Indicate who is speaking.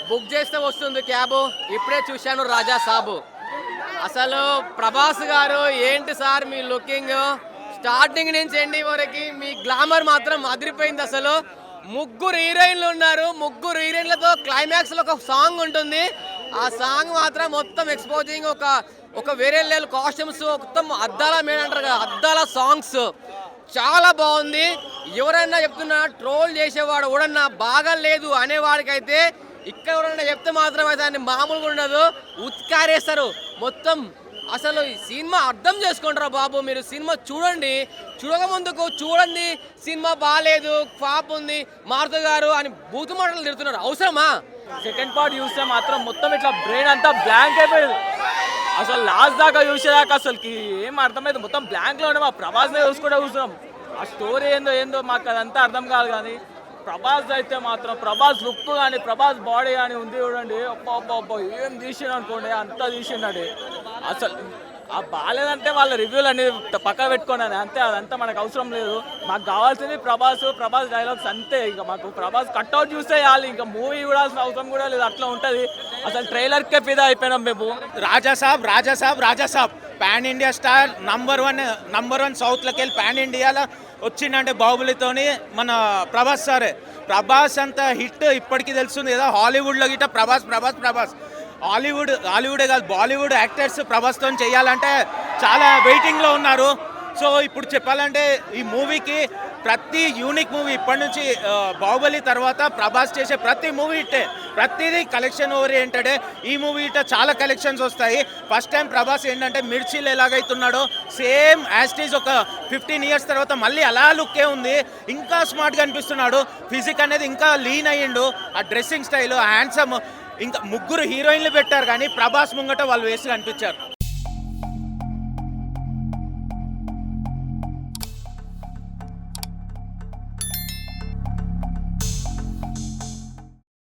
Speaker 1: Book చేస్తే వస్తుంది cab. ఇప్పుడే చూశాను రాజా సాబు. అసలు ప్రభాస్ గారు ఏంటి సార్ మీ లుకింగ్, స్టార్టింగ్ నుంచి ఎండి వరకు మీ గ్లామర్ మాత్రం అదిరిపోయింది. అసలు ముగ్గురు హీరోయిన్లు ఉన్నారు, ముగ్గురు హీరోయిన్లతో క్లైమాక్స్ లో ఒక సాంగ్ ఉంటుంది. ఆ సాంగ్ మాత్రం మొత్తం ఎక్స్పోజింగ్, ఒక వేరే లెవెల్ కాస్ట్యూమ్స్, మొత్తం అద్దాల మీద అంటారు కదా, అద్దాల సాంగ్స్ చాలా బాగుంది. ఎవరైనా చెప్తున్నా ట్రోల్ చేసేవాడు ఎవడన్నా బాగాలేదు అనేవాడికైతే ఇక్కడ ఎవరైనా చెప్తే మాత్రం అయితే దాన్ని మామూలుగా ఉండదు, ఉత్కారేస్తారు మొత్తం. అసలు ఈ సినిమా అర్థం చేసుకుంటారా బాబు, మీరు సినిమా చూడండి, చూడక ముందుకు చూడండి సినిమా బాగాలేదు, ఫ్లాప్ ఉంది, మారుతు గారు అని బూతు మాటలు తిడుతున్నారు. అవసరమా?
Speaker 2: సెకండ్ పార్ట్ చూస్తే మాత్రం మొత్తం ఇట్లా బ్రెయిన్ అంతా బ్లాంక్ అయిపోయింది. అసలు లాస్ట్ దాకా చూసేదాకా అసలుకి ఏం అర్థమైంది, మొత్తం బ్లాంక్లో ఉండే. మా ప్రభాస్నే చూసుకుంటే చూస్తున్నాం. ఆ స్టోరీ ఏందో మాకు అదంతా అర్థం కాదు. కానీ ప్రభాస్ అయితే మాత్రం ప్రభాస్ లుక్ కానీ ప్రభాస్ బాడీ కానీ ఉంది చూడండి, అబ్బా ఏం తీసిండు అనుకోండి, అంతా తీసిండండి. అసలు ఆ బాగాలేదంటే వాళ్ళ రివ్యూలు అన్ని పక్కన పెట్టుకోండి అంతే, అదంతా మనకు అవసరం లేదు. మాకు కావాల్సింది ప్రభాస్ డైలాగ్స్ అంతే. ఇక మాకు ప్రభాస్ కట్అవుట్ చూస్తే చాలు, ఇంకా మూవీ చూడాల్సిన అవసరం కూడా లేదు, అట్లా ఉంటుంది. అసలు ట్రైలర్కే ఫిదా అయిపోయినాం మేము.
Speaker 3: Raja Saab pan India star, number one సౌత్లోకి వెళ్ళి పాన్ ఇండియాలో వచ్చిందంటే బాహుబలితోని మన ప్రభాస్ సారే. ప్రభాస్ అంత హిట్ ఇప్పటికీ తెలుస్తుంది కదా, హాలీవుడ్లో గిట్ట ప్రభాస్ హాలీవుడే కాదు, బాలీవుడ్ యాక్టర్స్ ప్రభాస్తో చేయాలంటే చాలా వెయిటింగ్లో ఉన్నారు. సో ఇప్పుడు చెప్పాలంటే ఈ మూవీకి ప్రతి యూనిక్ మూవీ ఇప్పటి నుంచి బాహుబలి తర్వాత ప్రభాస్ చేసే ప్రతి మూవీ ఇట్టే, ప్రతిదీ కలెక్షన్ ఓరియంటెడే. ఈ మూవీ ఇట్ట చాలా కలెక్షన్స్ వస్తాయి. ఫస్ట్ టైం ప్రభాస్ ఏంటంటే మిర్చిలు ఎలాగైతున్నాడో సేమ్ యాస్టీజ్ ఒక 15 years తర్వాత మళ్ళీ అలా లుక్కే ఉంది. ఇంకా స్మార్ట్గా అనిపిస్తున్నాడు, ఫిజిక్ అనేది ఇంకా లీన్ అయ్యిండు, ఆ డ్రెస్సింగ్ స్టైల్, హ్యాండ్సమ్. ఇంకా ముగ్గురు హీరోయిన్లు పెట్టారు కానీ ప్రభాస్ ముంగట వాళ్ళు వేసి కనిపించారు.